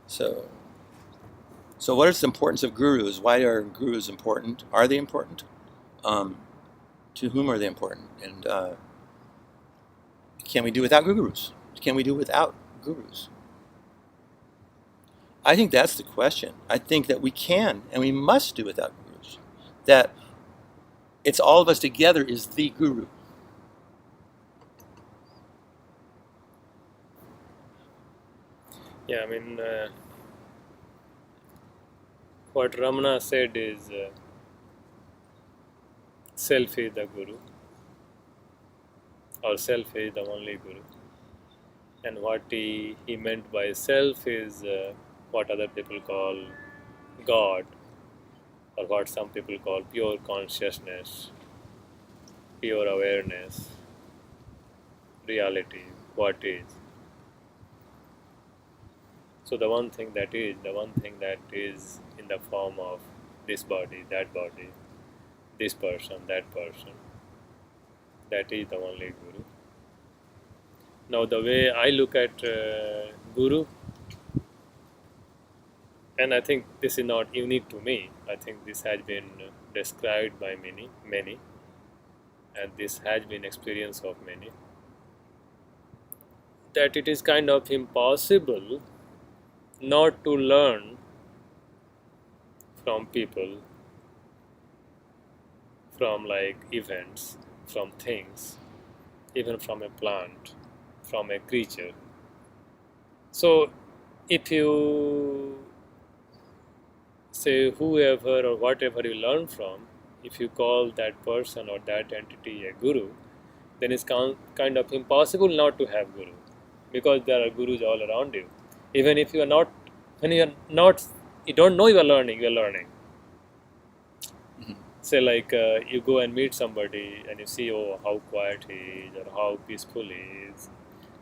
So, so what is the importance of gurus? Why are gurus important? Are they important? Um, to whom are they important? And can we do without gurus? Can we do without gurus? I think that's the question. I think that we can and we must do without gurus. That it's all of us together is the guru. Yeah, I mean, what Ramana said is self is the guru, or self is the only guru. And what he meant by self is what other people call God, or what some people call pure consciousness, pure awareness, reality, what is. So the one thing that is in the form of this body, this person, that is the only guru. Now the way I look at guru, and I think this is not unique to me, I think this has been described by many, and this has been experience of many, that it is kind of impossible not to learn from people, from like events, from things, even from a plant, from a creature. So if you say whoever or whatever you learn from, if you call that person or that entity a guru, then it's kind of impossible not to have guru, because there are gurus all around you. Even if you are not, when you are not, you don't know you are learning, Mhm. Say like you go and meet somebody and you see, oh, how quiet he is or how peaceful he is.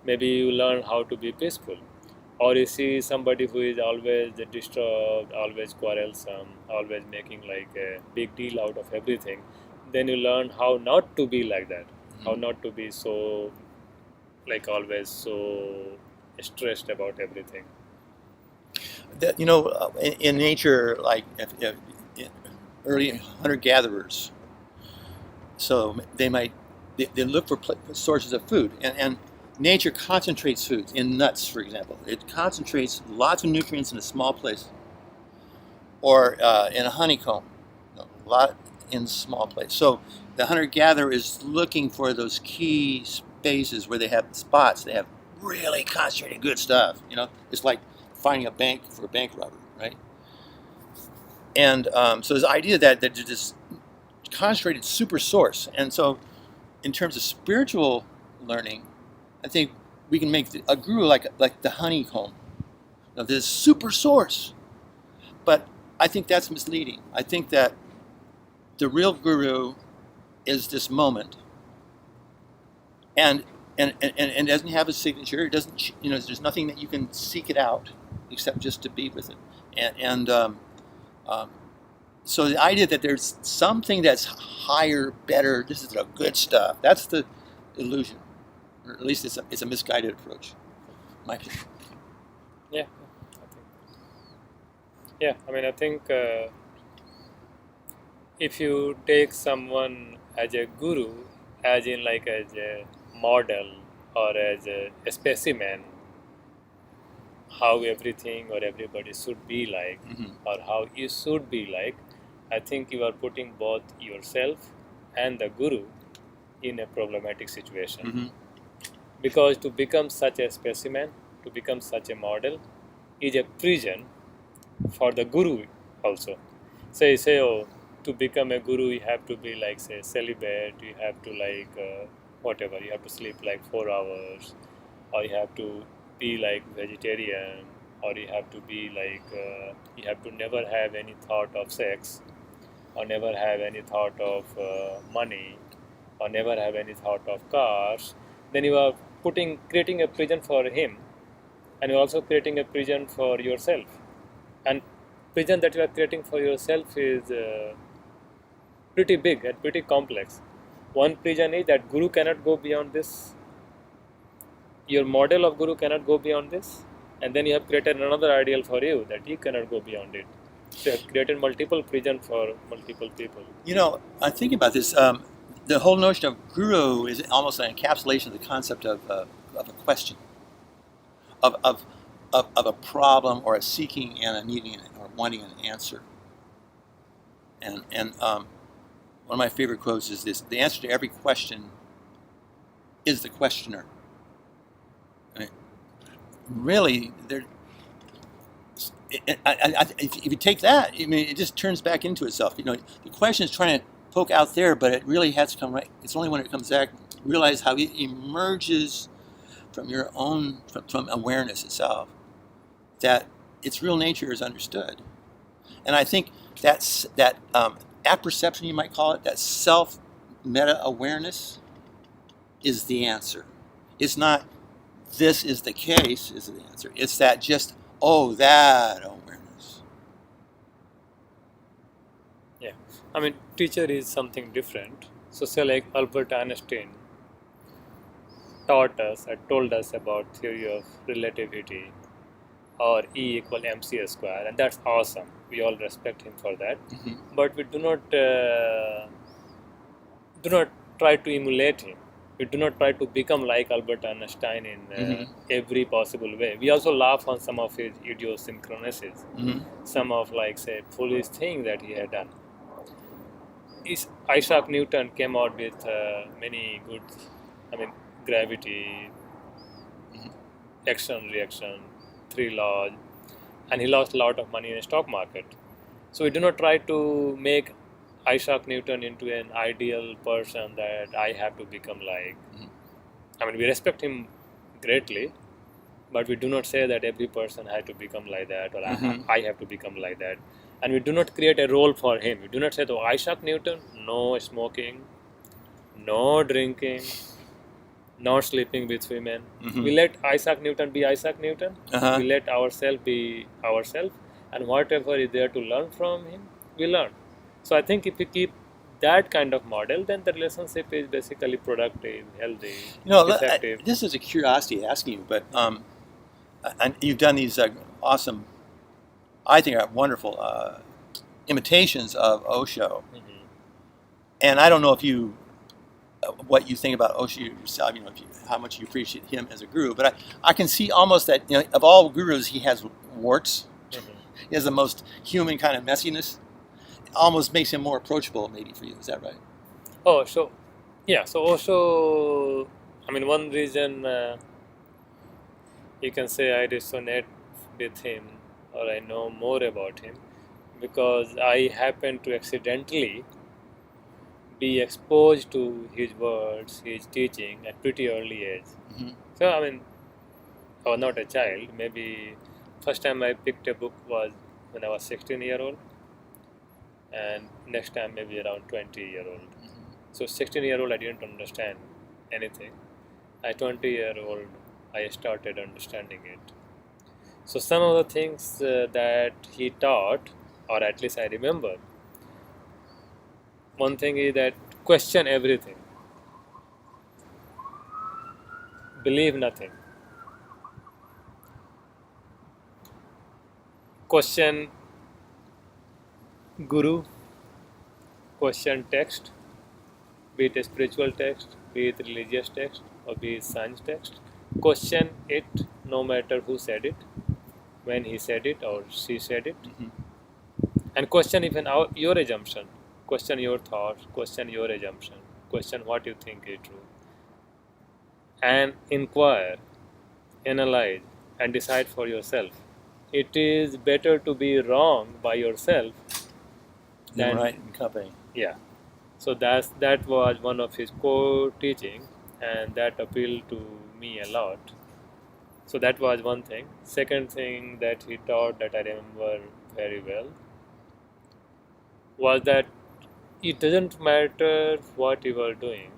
Maybe you learn how to be peaceful. Or you see somebody who is always disturbed, always quarrelsome, always making like a big deal out of everything. Then you learn how not to be like that, how Mhm. not to be so, like always so stressed about everything. That, in nature, like if early hunter-gatherers, so they look for sources of food, and nature concentrates foods in nuts, for example. It concentrates lots of nutrients in a small place, or in a honeycomb, a lot in a small place. So the hunter-gatherer is looking for those key spaces where they have spots. They have really concentrated good stuff. It's like finding a bank for a bank robber, right? And so this idea that there's this concentrated super source. And so in terms of spiritual learning, I think we can make a guru like the honeycomb. Now, this super source, but I think that's misleading. I think that the real guru is this moment, and and doesn't have a signature. It doesn't, there's nothing that you can seek it out except just to be with it. And um, so the idea that there's something that's higher, better, this is the good stuff. That's the illusion, or at least it's a misguided approach. My opinion. Yeah, I think. Yeah, I mean, I think if you take someone as a guru, as in like as a model or as a specimen, how everything or everybody should be like, Mm-hmm. or how you should be like, I think you are putting both yourself and the guru in a problematic situation. Mm-hmm. Because to become such a specimen, to become such a model, is a prison for the guru also. Say, oh, to become a guru, you have to be like, say, celibate, you have to like, whatever, you have to sleep like 4 hours, or you have to be like vegetarian, or you have to be like, you have to never have any thought of sex, or never have any thought of money, or never have any thought of cars. Then you are creating a prison for him, and you're also creating a prison for yourself. And prison that you are creating for yourself is pretty big and pretty complex. One prison is that guru cannot go beyond this. Your model of guru cannot go beyond this. and then you have created another ideal for you that you cannot go beyond it. So you have created multiple prison for multiple people. I'm thinking about this. The whole notion of guru is almost an encapsulation of the concept of a question, of, of, of a problem or a seeking and a needing or wanting an answer. And one of my favorite quotes is this: "The answer to every question is the questioner." I mean, really, if you take that, I mean, it just turns back into itself. The question is trying to poke out there, but it really has to come right. It's only when it comes back, realize how it emerges from your own, from awareness itself, that its real nature is understood. And I think that apperception, you might call it, that self meta awareness, is the answer. It's not this is the case is the answer. It's that just that awareness. Yeah, I mean, teacher is something different. So say like Albert Einstein told us about theory of relativity, or E equal mc square, and that's awesome. We all respect him for that. Mm-hmm. But we do not try to emulate him. We do not try to become like Albert Einstein in every possible way. We also laugh on some of his idiosyncrasies, some of say foolish thing that he had done. Isaac Newton came out with many good, gravity, action, reaction, 3 laws, and he lost a lot of money in the stock market. So we do not try to make Isaac Newton into an ideal person that I have to become like. We respect him greatly, but we do not say that every person has to become like that, or I have to become like that. And we do not create a role for him. We do not say, Isaac Newton, no smoking, no drinking, not sleeping with women. We let Isaac Newton be Isaac Newton. We let ourselves be ourselves. And whatever is there to learn from him, we learn. So I think if we keep that kind of model, then the relationship is basically productive, healthy, effective. This is a curiosity asking you, but and you've done these awesome, I think, wonderful imitations of Osho. And I don't know what you think about Osho yourself, how much you appreciate him as a guru, but I can see almost that, of all gurus, he has warts. He has the most human kind of messiness. Almost makes him more approachable, maybe, for you. Is that right? So Osho, one reason you can say I resonate with him, or I know more about him, because I happen to accidentally be exposed to his words, his teaching at pretty early age. So I was not a child. Maybe first time I picked a book was when I was 16-year-old, and next time maybe around 20-year-old. So 16-year-old I didn't understand anything. At 20-year-old I started understanding it. So some of the things that he taught, or at least I remember, one thing is that question everything, believe nothing, question guru, question text, be it a spiritual text, be it religious text, or be it science text. Question it no matter who said it, when he said it or she said it, and question even your assumption, question your thoughts, question your assumption, question what you think is true, and inquire, analyze, and decide for yourself. It is better to be wrong by yourself than right in company. Yeah. So that was one of his core teaching, and that appealed to me a lot. So that was one thing. Second thing that he taught that I remember very well was that it doesn't matter what you are doing.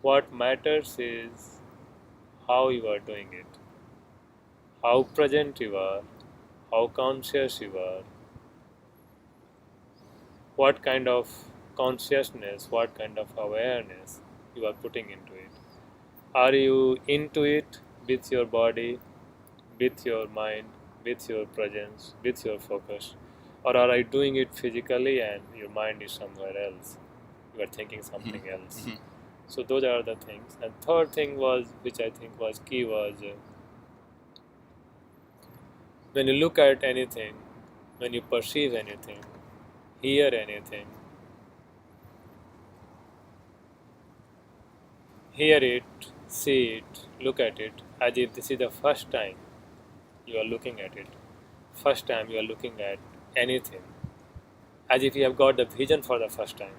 What matters is how you are doing it, how present you are, how conscious you are, what kind of consciousness, what kind of awareness you are putting into it. Are you into it with your body, with your mind, with your presence, with your focus? Or are I doing it physically and your mind is somewhere else? You are thinking something else. Mhm. So those are the things. And third thing was, which I think was key, was when you look at anything, when you perceive anything, hear anything, hear it, see it, look at it, as if this is the first time you are looking at it, first time you are looking at anything, as if you have got the vision for the first time.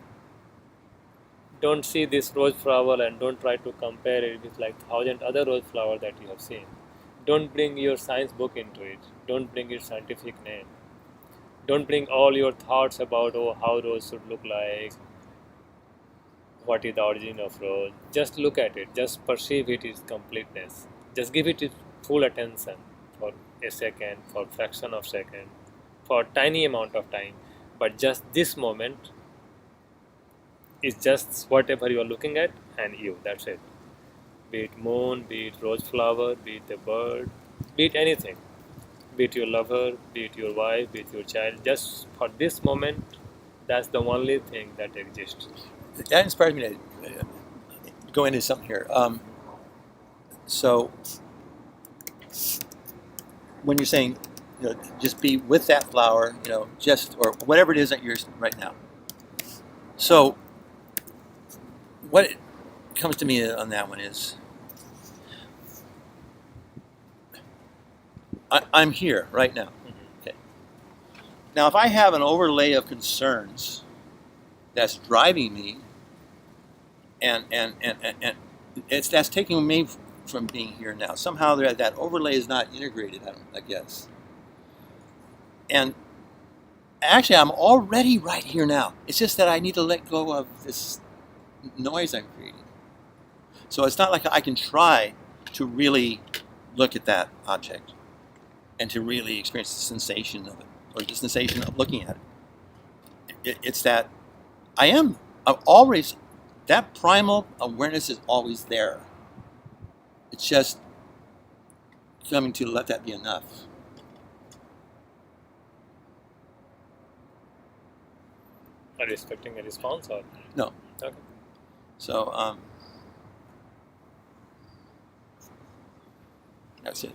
Don't see this rose flower and don't try to compare it with like thousand other rose flowers that you have seen. Don't bring your science book into it. Don't bring its scientific name. Don't bring all your thoughts about how rose should look like, what is the origin of rose. Just look at it. Just perceive it its completeness. Just give it its full attention for a second, for fraction of second, for tiny amount of time. But just this moment is just whatever you are looking at and you. That's it. Be it moon, be it rose flower, be it a bird, be it anything. Be it your lover, be it your wife, be it your child. Just for this moment, that's the only thing that exists. That inspires me to go into something here. So when you're saying, just be with that flower, just or whatever it is that you're right now. So what comes to me on that one is, I'm here right now. Okay. Now, if I have an overlay of concerns that's driving me, and that's taking me from being here now. Somehow that overlay is not integrated, I guess. And actually, I'm already right here now. It's just that I need to let go of this noise I'm creating. So it's not like I can try to really look at that object and to really experience the sensation of it, or the sensation of looking at it. It's that I'm always, that primal awareness is always there. It's just coming to let that be enough. Are you expecting a response or? No. Okay. So that's it.